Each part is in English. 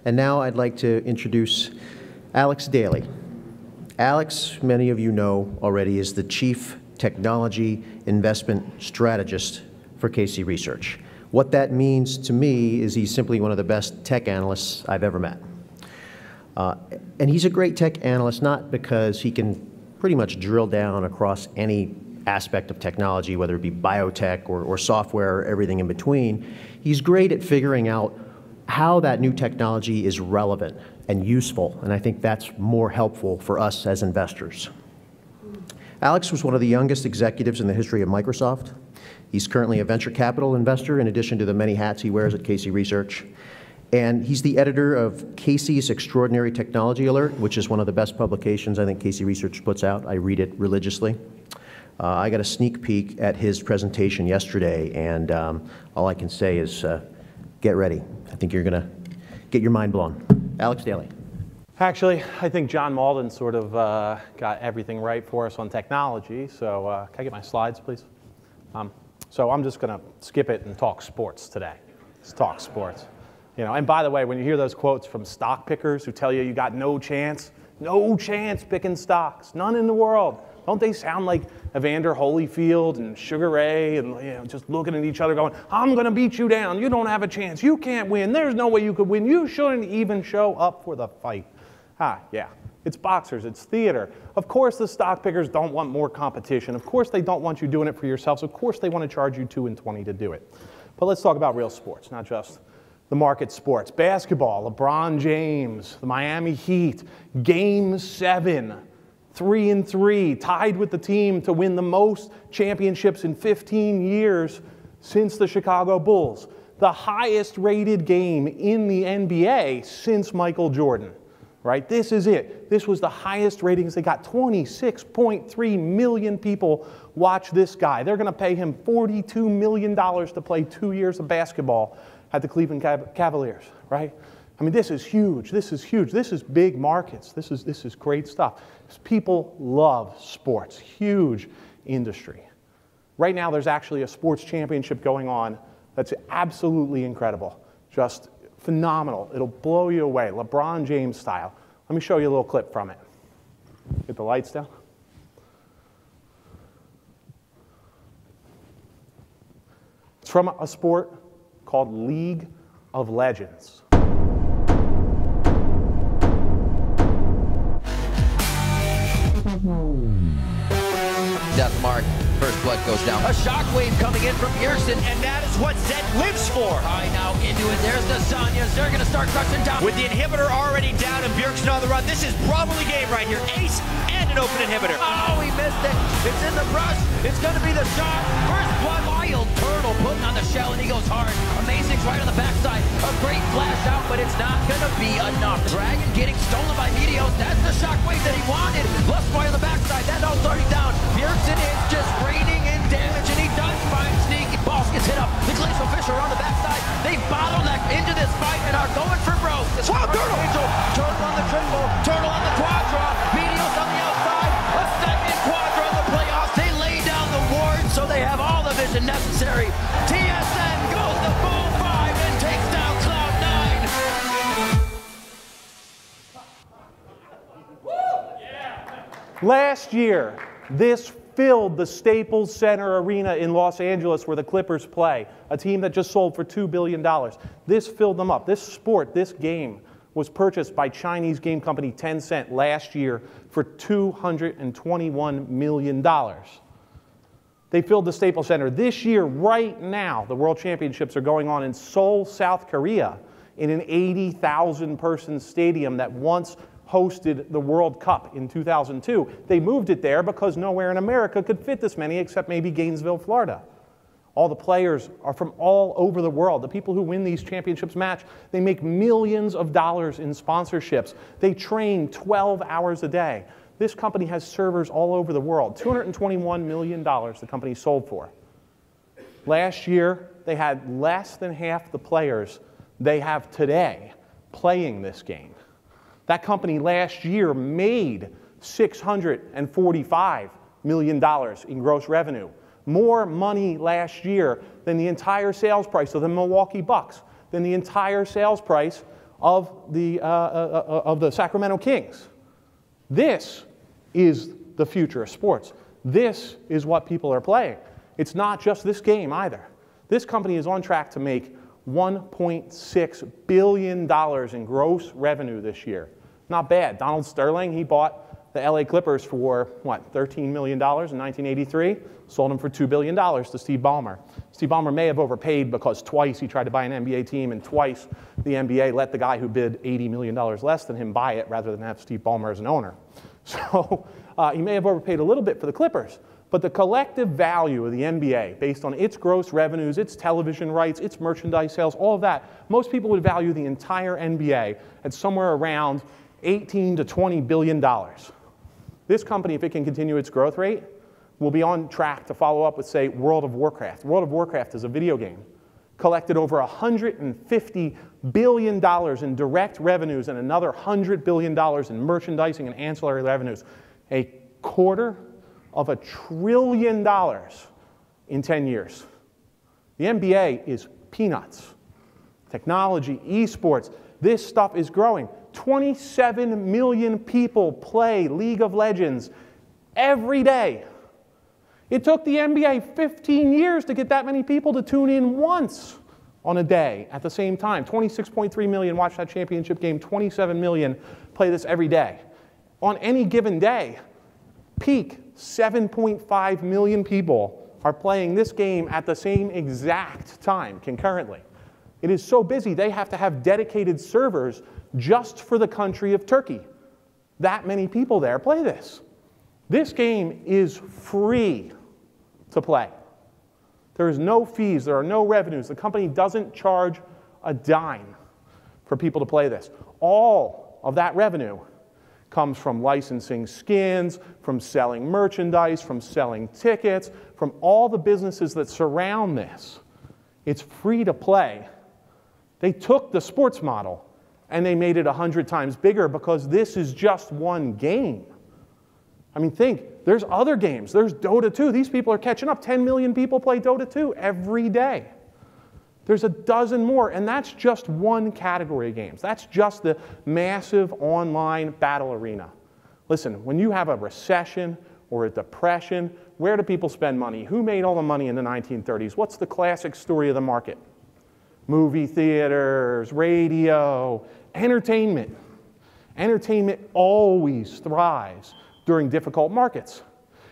And now I'd like to introduce Alex Daly. Alex, many of you know already, is the Chief Technology Investment Strategist for Casey Research. What that means to me is he's simply one of the best tech analysts I've ever met. And he's a great tech analyst not because he can pretty much drill down across any aspect of technology, whether it be biotech or software or everything in between. He's great at figuring out how that new technology is relevant and useful, and I think that's more helpful for us as investors. Alex was one of the youngest executives in the history of Microsoft. He's currently a venture capital investor in addition to the many hats he wears at Casey Research. And he's the editor of Casey's Extraordinary Technology Alert, which is one of the best publications I think Casey Research puts out. I read it religiously. I got a sneak peek at his presentation yesterday, and all I can say is get ready. I think you're going to get your mind blown. Alex Daly. Actually, I think John Malden sort of got everything right for us on technology. So can I get my slides, please? So I'm just going to skip it and talk sports today. Let's talk sports. You know, and by the way, when you hear those quotes from stock pickers who tell you got no chance picking stocks, none in the world, don't they sound like Evander Holyfield and Sugar Ray and just looking at each other going, I'm going to beat you down. You don't have a chance. You can't win. There's no way you could win. You shouldn't even show up for the fight. Yeah. It's boxers. It's theater. Of course the stock pickers don't want more competition. Of course they don't want you doing it for yourselves. Of course they want to charge you $2 and $20 to do it. But let's talk about real sports, not just the market sports. Basketball, LeBron James, the Miami Heat, Game 7. 3-3, tied with the team to win the most championships in 15 years since the Chicago Bulls. The highest rated game in the NBA since Michael Jordan, right? This is it. This was the highest ratings. They got 26.3 million people watch this guy. They're going to pay him $42 million to play 2 years of basketball at the Cleveland Cavaliers, right? I mean, this is huge. This is huge. This is big markets. This is great stuff. People love sports. Huge industry. Right now, there's actually a sports championship going on that's absolutely incredible. Just phenomenal. It'll blow you away, LeBron James style. Let me show you a little clip from it. Get the lights down. It's from a sport called League of Legends. Death mark. First blood goes down. A shockwave coming in from Pearson, and that is what Zed lives for. Right now into it. There's the Sonyas. They're going to start crushing down. With the inhibitor already down and Bjergsen on the run, this is probably game right here. Ace and an open inhibitor. Oh, he missed it. It's in the brush. It's going to be the shot. First blood. Wild turtle putting on the shell, and he goes hard. Amazing's right on the backside. A great flash out, but it's not going to be enough. Dragon getting stolen by Meteos. That's the shockwave that he wanted. Lustboy on the backside. That all starting down. Bjergsen is just raining in damage, and he does find Sneaky. Boss gets hit up. The Glacial Fisher on the backside. They bottleneck into this fight and are going for broke. Wow, Turtle! Angel, Turtle on the triple. Turtle on the quadra. Meteos on the outside. A second quadra in the playoffs. They lay down the ward, so they have all the vision necessary. TSN goes to Boom 5 and takes down Cloud9. Last year, this filled the Staples Center Arena in Los Angeles where the Clippers play, a team that just sold for $2 billion. This filled them up. This sport, this game, was purchased by Chinese game company Tencent last year for $221 million. They filled the Staples Center. This year, right now, the World Championships are going on in Seoul, South Korea, in an 80,000-person stadium that once hosted the World Cup in 2002. They moved it there because nowhere in America could fit this many except maybe Gainesville, Florida. All the players are from all over the world. The people who win these championships match, they make millions of dollars in sponsorships. They train 12 hours a day. This company has servers all over the world. $221 million the company sold for. Last year, they had less than half the players they have today playing this game. That company last year made $645 million in gross revenue. More money last year than the entire sales price of the Milwaukee Bucks, than the entire sales price of the Sacramento Kings. This is the future of sports. This is what people are playing. It's not just this game either. This company is on track to make $1.6 billion in gross revenue this year. Not bad. Donald Sterling, he bought the LA Clippers for, what, $13 million in 1983? Sold them for $2 billion to Steve Ballmer. Steve Ballmer may have overpaid because twice he tried to buy an NBA team and twice the NBA let the guy who bid $80 million less than him buy it rather than have Steve Ballmer as an owner. So he may have overpaid a little bit for the Clippers. But the collective value of the NBA, based on its gross revenues, its television rights, its merchandise sales, all of that, most people would value the entire NBA at somewhere around $18 to $20 billion. This company, if it can continue its growth rate, will be on track to follow up with, say, World of Warcraft. World of Warcraft is a video game. Collected over $150 billion in direct revenues and another $100 billion in merchandising and ancillary revenues. A quarter of $1 trillion in 10 years. The NBA is peanuts. Technology, esports, this stuff is growing. 27 million people play League of Legends every day. It took the NBA 15 years to get that many people to tune in once on a day at the same time. 26.3 million watch that championship game. 27 million play this every day. On any given day, peak 7.5 million people are playing this game at the same exact time concurrently. It is so busy they have to have dedicated servers just for the country of Turkey. That many people there play this. This game is free to play. There is no fees, there are no revenues. The company doesn't charge a dime for people to play this. All of that revenue comes from licensing skins, from selling merchandise, from selling tickets, from all the businesses that surround this. It's free to play. They took the sports model and they made it 100 times bigger because this is just one game. I mean, think, there's other games. There's Dota 2. These people are catching up. 10 million people play Dota 2 every day. There's a dozen more, and that's just one category of games. That's just the massive online battle arena. Listen, when you have a recession or a depression, where do people spend money? Who made all the money in the 1930s? What's the classic story of the market? Movie theaters, radio, entertainment. Entertainment always thrives during difficult markets.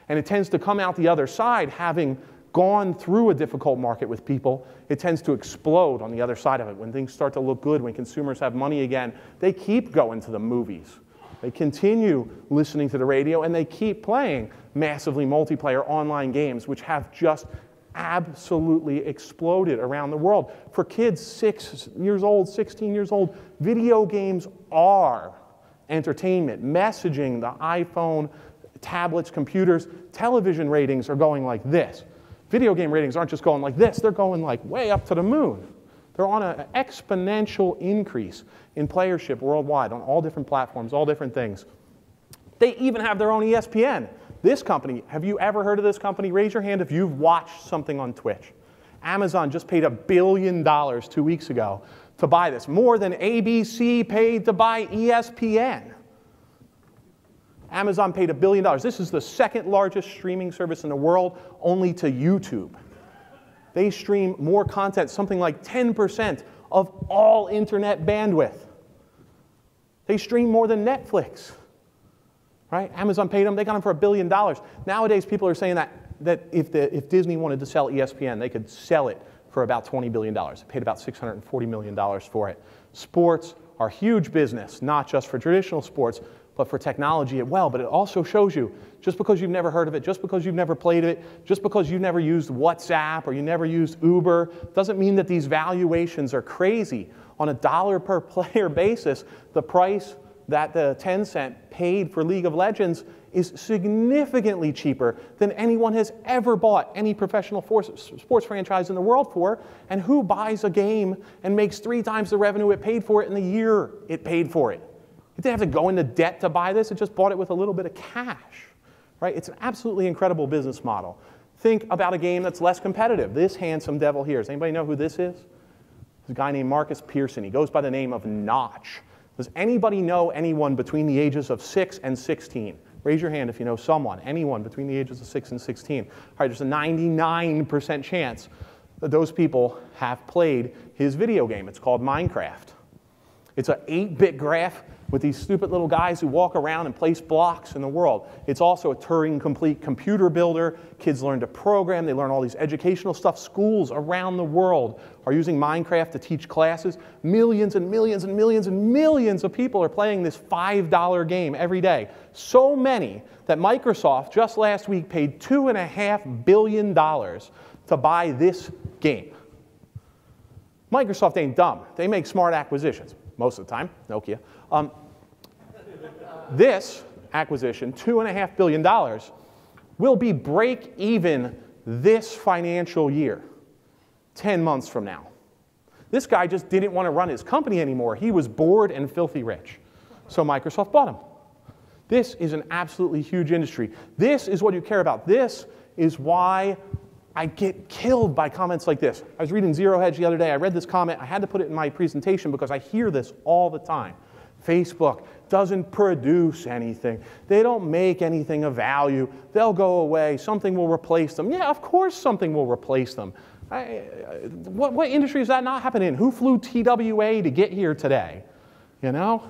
And it tends to come out the other side having gone through a difficult market with people. It tends to explode on the other side of it. When things start to look good, when consumers have money again, they keep going to the movies. They continue listening to the radio, and they keep playing massively multiplayer online games, which have just absolutely exploded around the world. For kids 6 years old, 16 years old, video games are entertainment. Messaging, the iPhone, tablets, computers, television ratings are going like this. Video game ratings aren't just going like this, they're going like way up to the moon. They're on an exponential increase in playership worldwide on all different platforms, all different things. They even have their own ESPN. This company, have you ever heard of this company? Raise your hand if you've watched something on Twitch. Amazon just paid $1 billion 2 weeks ago to buy this, more than ABC paid to buy ESPN. Amazon paid $1 billion. This is the second largest streaming service in the world, only to YouTube. They stream more content, something like 10% of all internet bandwidth. They stream more than Netflix. Right? Amazon paid them, they got them for $1 billion. Nowadays, people are saying that if Disney wanted to sell ESPN, they could sell it for about $20 billion. They paid about $640 million for it. Sports are huge business, not just for traditional sports, but for technology as well. But it also shows you, just because you've never heard of it, just because you've never played it, just because you've never used WhatsApp or you never used Uber, doesn't mean that these valuations are crazy. On a dollar per player basis, the price that the Tencent paid for League of Legends is significantly cheaper than anyone has ever bought any professional sports franchise in the world for. And who buys a game and makes 3 times the revenue it paid for it in the year it paid for it? It didn't have to go into debt to buy this. It just bought it with a little bit of cash. Right? It's an absolutely incredible business model. Think about a game that's less competitive. This handsome devil here. Does anybody know who this is? There's a guy named Marcus Pearson. He goes by the name of Notch. Does anybody know anyone between the ages of 6 and 16? Raise your hand if you know someone, anyone between the ages of 6 and 16. All right, there's a 99% chance that those people have played his video game. It's called Minecraft. It's an 8-bit graph with these stupid little guys who walk around and place blocks in the world. It's also a Turing-complete computer builder. Kids learn to program. They learn all these educational stuff. Schools around the world are using Minecraft to teach classes. Millions and millions and millions and millions of people are playing this $5 game every day. So many that Microsoft just last week paid $2.5 billion to buy this game. Microsoft ain't dumb. They make smart acquisitions. Most of the time, Nokia. This acquisition, $2.5 billion, will be break even this financial year, 10 months from now. This guy just didn't want to run his company anymore. He was bored and filthy rich. So Microsoft bought him. This is an absolutely huge industry. This is what you care about. This is why I get killed by comments like this. I was reading Zero Hedge the other day. I read this comment. I had to put it in my presentation because I hear this all the time. Facebook doesn't produce anything. They don't make anything of value. They'll go away. Something will replace them. Yeah, of course something will replace them. What industry is that not happening in? Who flew TWA to get here today? You know?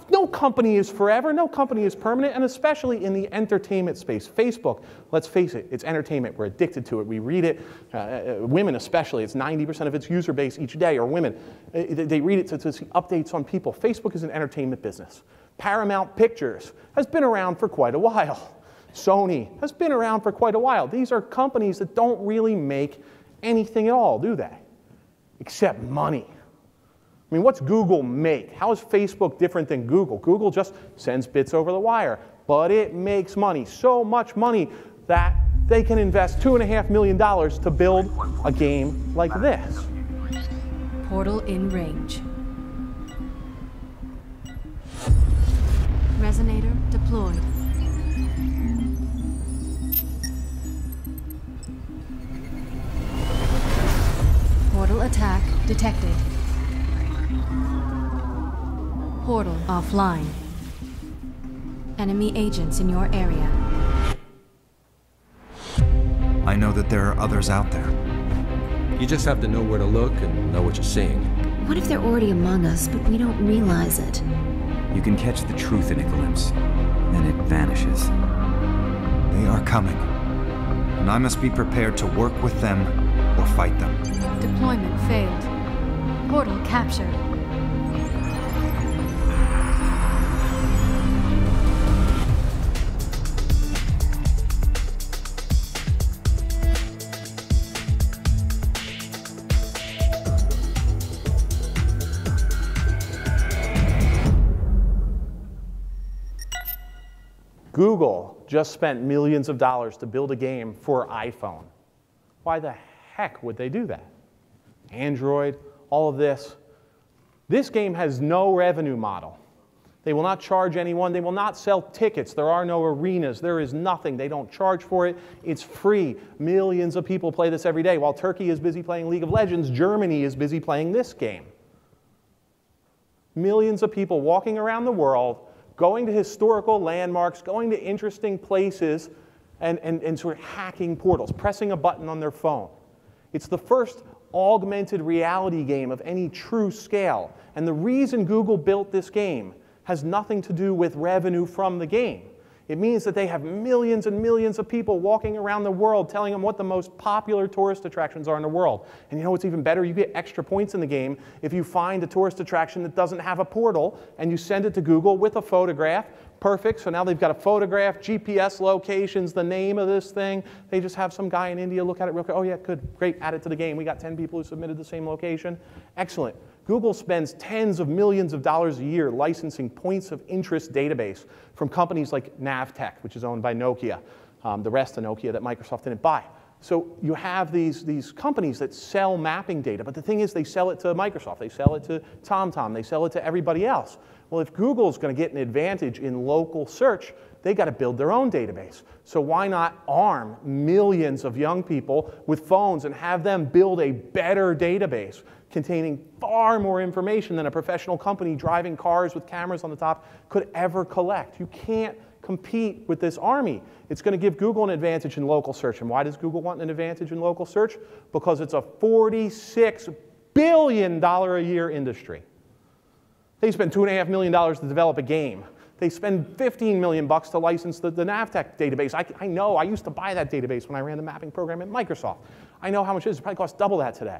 No company is forever, no company is permanent, and especially in the entertainment space. Facebook, let's face it, it's entertainment. We're addicted to it. We read it. Women especially, it's 90% of its user base each day are women. They read it to see updates on people. Facebook is an entertainment business. Paramount Pictures has been around for quite a while. Sony has been around for quite a while. These are companies that don't really make anything at all, do they? Except money. I mean, what's Google make? How is Facebook different than Google? Google just sends bits over the wire, but it makes money, so much money that they can invest $2.5 million to build a game like this. Portal in range. Resonator deployed. Portal attack detected. Portal offline. Enemy agents in your area. I know that there are others out there. You just have to know where to look and know what you're seeing. What if they're already among us, but we don't realize it? You can catch the truth in a glimpse, and it vanishes. They are coming, and I must be prepared to work with them or fight them. Deployment failed. Portal captured. Google just spent millions of dollars to build a game for iPhone. Why the heck would they do that? Android, all of this. This game has no revenue model. They will not charge anyone. They will not sell tickets. There are no arenas. There is nothing. They don't charge for it. It's free. Millions of people play this every day. While Turkey is busy playing League of Legends, Germany is busy playing this game. Millions of people walking around the world, going to historical landmarks, going to interesting places, and sort of hacking portals, pressing a button on their phone. It's the first augmented reality game of any true scale. And the reason Google built this game has nothing to do with revenue from the game. It means that they have millions and millions of people walking around the world telling them what the most popular tourist attractions are in the world. And you know what's even better? You get extra points in the game if you find a tourist attraction that doesn't have a portal and you send it to Google with a photograph. Perfect. So now they've got a photograph, GPS locations, the name of this thing. They just have some guy in India look at it real quick. Oh yeah, good, great, add it to the game. We got 10 people who submitted the same location. Excellent. Google spends tens of millions of dollars a year licensing points of interest database from companies like Navteq, which is owned by Nokia, the rest of Nokia that Microsoft didn't buy. So you have these companies that sell mapping data, but the thing is they sell it to Microsoft, they sell it to TomTom, they sell it to everybody else. Well, if Google's going to get an advantage in local search, they got to build their own database. So why not arm millions of young people with phones and have them build a better database containing far more information than a professional company driving cars with cameras on the top could ever collect? You can't compete with this army. It's going to give Google an advantage in local search. And why does Google want an advantage in local search? Because it's a $46 billion a year industry. They spend $2.5 million to develop a game. They spend $15 million to license the Navteq database. I know, I used to buy that database when I ran the mapping program at Microsoft. I know how much it is. It probably costs double that today,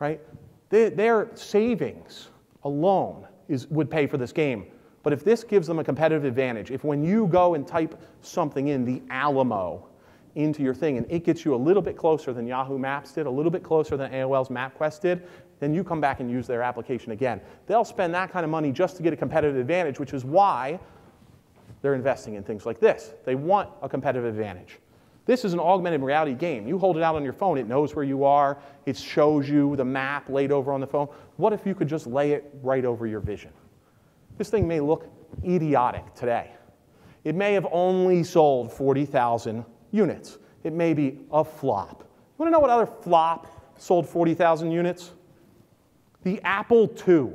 right? Their savings alone would pay for this game. But if this gives them a competitive advantage, if when you go and type something in, the Alamo, into your thing, and it gets you a little bit closer than Yahoo Maps did, a little bit closer than AOL's MapQuest did, then you come back and use their application again. They'll spend that kind of money just to get a competitive advantage, which is why they're investing in things like this. They want a competitive advantage. This is an augmented reality game. You hold it out on your phone, it knows where you are, it shows you the map laid over on the phone. What if you could just lay it right over your vision? This thing may look idiotic today. It may have only sold 40,000 units. It may be a flop. You want to know what other flop sold 40,000 units? The Apple II.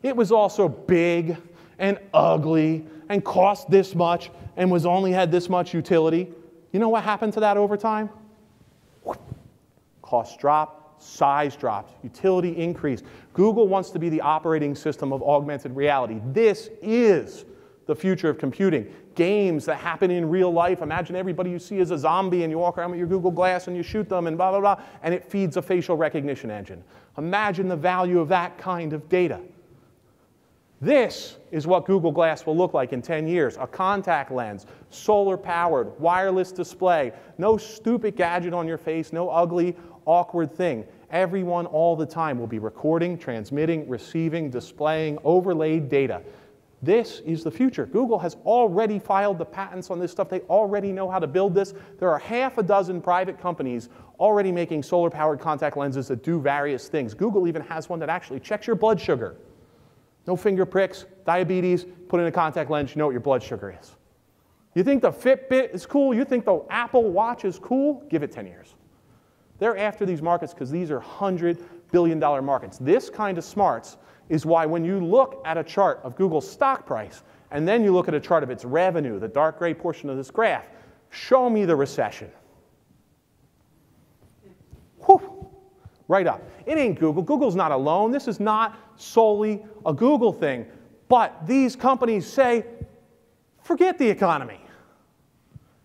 It was also big and ugly and cost this much and only had this much utility. You know what happened to that over time? Cost dropped, size dropped, utility increased. Google wants to be the operating system of augmented reality. This is the future of computing. Games that happen in real life. Imagine everybody you see is a zombie and you walk around with your Google Glass and you shoot them and blah, blah, blah, and it feeds a facial recognition engine. Imagine the value of that kind of data. This is what Google Glass will look like in 10 years. A contact lens, solar-powered, wireless display, no stupid gadget on your face, no ugly, awkward thing. Everyone all the time will be recording, transmitting, receiving, displaying, overlaid data. This is the future. Google has already filed the patents on this stuff. They already know how to build this. There are half a dozen private companies already making solar-powered contact lenses that do various things. Google even has one that actually checks your blood sugar. No finger pricks, diabetes, put in a contact lens, you know what your blood sugar is. You think the Fitbit is cool? You think the Apple Watch is cool? Give it 10 years. They're after these markets because these are $100 billion markets. This kind of smarts is why when you look at a chart of Google's stock price, and then you look at a chart of its revenue, the dark gray portion of this graph, show me the recession. Whew, right up. It ain't Google. Google's not alone. This is not solely a Google thing. But these companies say, forget the economy.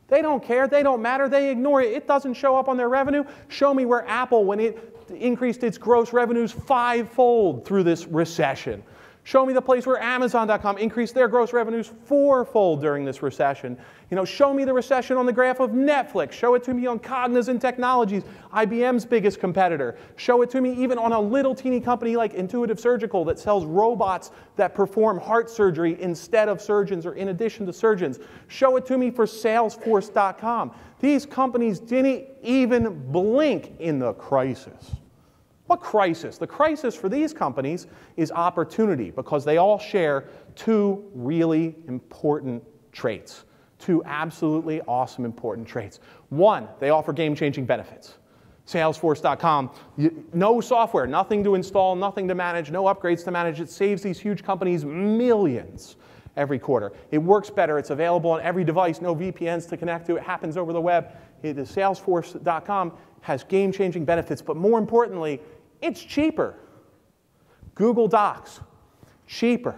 They don't care. They don't matter. They ignore it. It doesn't show up on their revenue. Show me where Apple, when it increased its gross revenues 5-fold through this recession. Show me the place where Amazon.com increased their gross revenues 4-fold during this recession. You know, show me the recession on the graph of Netflix. Show it to me on Cognizant Technologies, IBM's biggest competitor. Show it to me even on a little teeny company like Intuitive Surgical that sells robots that perform heart surgery instead of surgeons or in addition to surgeons. Show it to me for Salesforce.com. These companies didn't even blink in the crisis. What crisis? The crisis for these companies is opportunity because they all share two really important traits. Two absolutely awesome important traits. One, they offer game-changing benefits. Salesforce.com, no software, nothing to install, nothing to manage, no upgrades to manage. It saves these huge companies millions every quarter. It works better. It's available on every device, no VPNs to connect to. It happens over the web. Salesforce.com has game-changing benefits, but more importantly, it's cheaper. Google Docs, cheaper.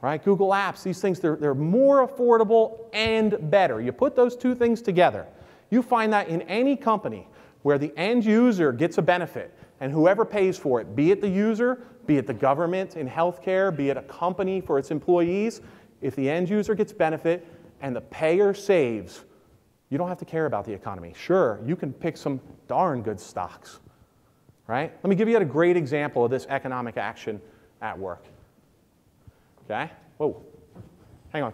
Right? Google Apps, these things, they're more affordable and better. You put those two things together, you find that in any company where the end user gets a benefit and whoever pays for it, be it the user, be it the government in healthcare, be it a company for its employees, if the end user gets benefit and the payer saves, you don't have to care about the economy. Sure, you can pick some darn good stocks. Right? Let me give you a great example of this economic action at work. Okay? Whoa. Hang on.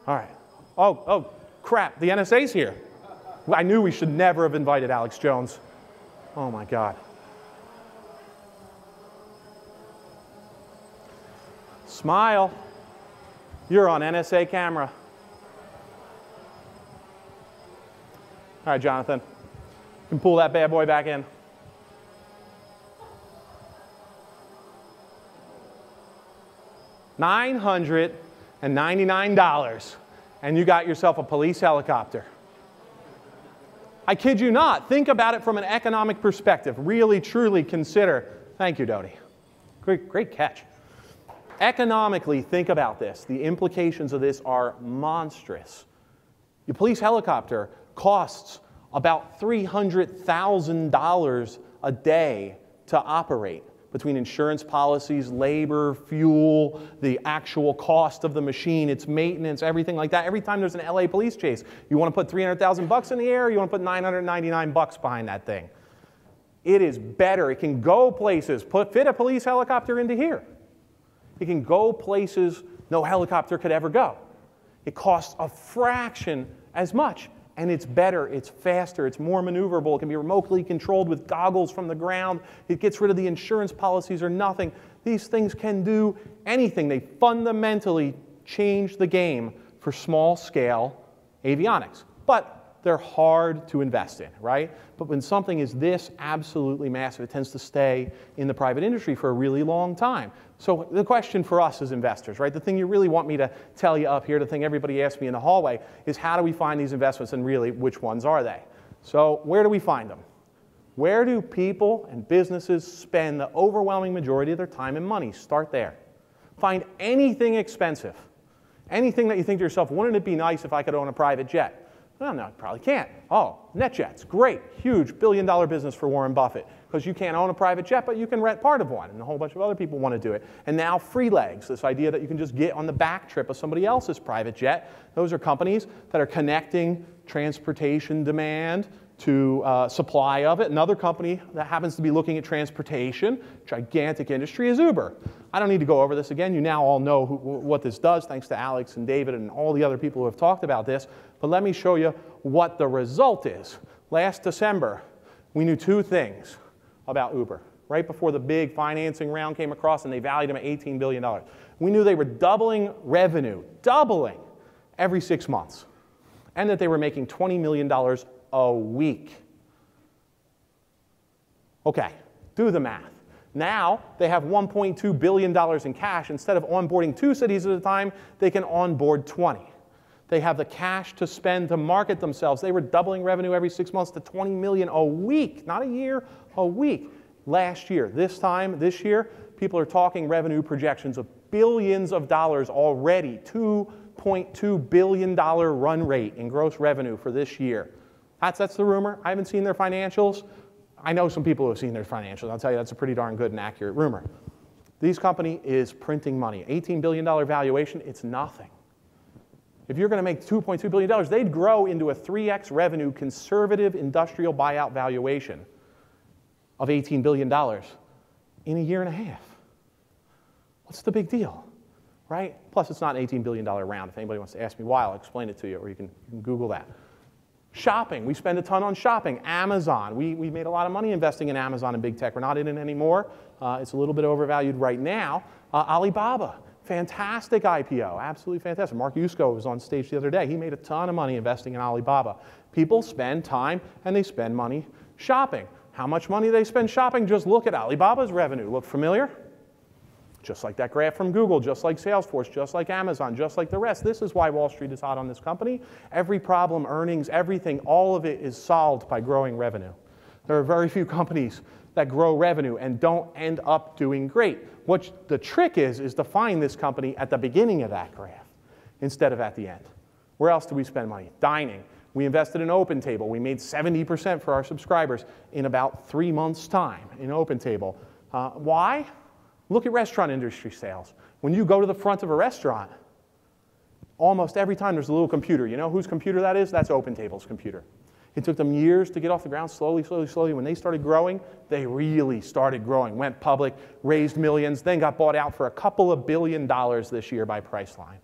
All right. Oh, crap. The NSA's here. I knew we should never have invited Alex Jones. Oh, my God. Smile. You're on NSA camera. All right, Jonathan. You can pull that bad boy back in. $999, and you got yourself a police helicopter. I kid you not. Think about it from an economic perspective. Really, truly consider. Thank you, Dodie. Great catch. Economically, think about this. The implications of this are monstrous. Your police helicopter costs about $300,000 a day to operate, between insurance policies, labor, fuel, the actual cost of the machine, its maintenance, everything like that. Every time there's an LA police chase, you want to put 300,000 bucks in the air, or you want to put 999 bucks behind that thing. It is better. It can go places. Fit a police helicopter into here. It can go places no helicopter could ever go. It costs a fraction as much. And it's better, it's faster, it's more maneuverable. It can be remotely controlled with goggles from the ground. It gets rid of the insurance policies or nothing. These things can do anything. They fundamentally change the game for small-scale avionics. But they're hard to invest in, right? But when something is this absolutely massive, it tends to stay in the private industry for a really long time. So the question for us as investors, right, the thing you really want me to tell you up here, the thing everybody asks me in the hallway, is how do we find these investments, and really, which ones are they? So where do we find them? Where do people and businesses spend the overwhelming majority of their time and money? Start there. Find anything expensive. Anything that you think to yourself, wouldn't it be nice if I could own a private jet? Well, no, you probably can't. Oh, NetJets, great, huge, billion-dollar business for Warren Buffett, because you can't own a private jet, but you can rent part of one, and a whole bunch of other people want to do it. And now free legs, this idea that you can just get on the back trip of somebody else's private jet. Those are companies that are connecting transportation demand to supply of it. Another company that happens to be looking at transportation, gigantic industry, is Uber. I don't need to go over this again. You now all know what this does, thanks to Alex and David and all the other people who have talked about this. But let me show you what the result is. Last December, we knew two things about Uber. Right before the big financing round came across, and they valued them at $18 billion. We knew they were doubling revenue, doubling, every 6 months, and that they were making $20 million a week. Okay, do the math. Now they have $1.2 billion in cash. Instead of onboarding 2 cities at a time, they can onboard 20. They have the cash to spend to market themselves. They were doubling revenue every 6 months to $20 million a week, not a year, a week. Last year, this year, people are talking revenue projections of billions of dollars already, $2.2 billion run rate in gross revenue for this year. That's the rumor. I haven't seen their financials. I know some people who have seen their financials. I'll tell you that's a pretty darn good and accurate rumor. This company is printing money. $18 billion valuation, it's nothing. If you're going to make $2.2 billion, they'd grow into a 3x revenue conservative industrial buyout valuation of $18 billion in a year and a half. What's the big deal, right? Plus, it's not an $18 billion round. If anybody wants to ask me why, I'll explain it to you, or you can Google that. Shopping, we spend a ton on shopping. Amazon, we made a lot of money investing in Amazon and big tech. We're not in it anymore. It's a little bit overvalued right now. Alibaba, fantastic IPO, absolutely fantastic. Mark Yusko was on stage the other day. He made a ton of money investing in Alibaba. People spend time and they spend money shopping. How much money do they spend shopping? Just look at Alibaba's revenue. Look familiar? Just like that graph from Google, just like Salesforce, just like Amazon, just like the rest. This is why Wall Street is hot on this company. Every problem, earnings, everything, all of it is solved by growing revenue. There are very few companies that grow revenue and don't end up doing great. What the trick is to find this company at the beginning of that graph instead of at the end. Where else do we spend money? Dining. We invested in OpenTable. We made 70% for our subscribers in about 3 months' time in OpenTable. Why? Look at restaurant industry sales. When you go to the front of a restaurant, almost every time there's a little computer. You know whose computer that is? That's OpenTable's computer. It took them years to get off the ground, slowly, slowly, slowly. When they started growing, they really started growing, went public, raised millions, then got bought out for a couple of $2 billion this year by Priceline.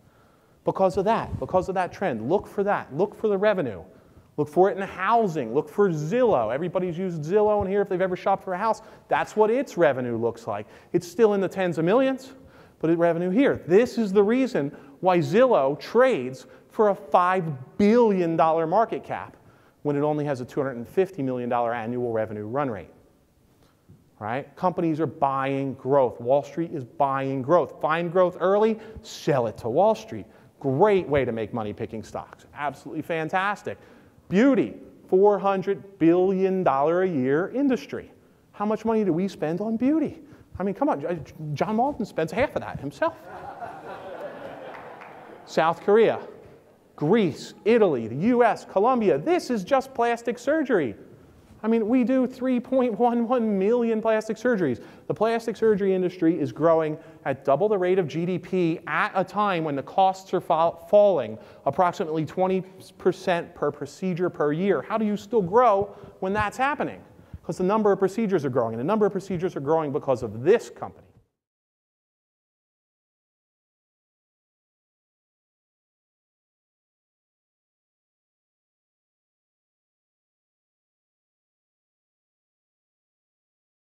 Because of that trend. Look for that. Look for the revenue. Look for it in housing. Look for Zillow. Everybody's used Zillow in here if they've ever shopped for a house. That's what its revenue looks like. It's still in the tens of millions, but revenue here. This is the reason why Zillow trades for a $5 billion market cap when it only has a $250 million annual revenue run rate. Right? Companies are buying growth. Wall Street is buying growth. Find growth early, sell it to Wall Street. Great way to make money picking stocks. Absolutely fantastic. Beauty, $400 billion a year industry. How much money do we spend on beauty? I mean, come on, John Malden spends half of that himself. South Korea, Greece, Italy, the US, Colombia, this is just plastic surgery. I mean, we do 3.11 million plastic surgeries. The plastic surgery industry is growing at double the rate of GDP at a time when the costs are falling approximately 20% per procedure per year. How do you still grow when that's happening? Because the number of procedures are growing, and the number of procedures are growing because of this company.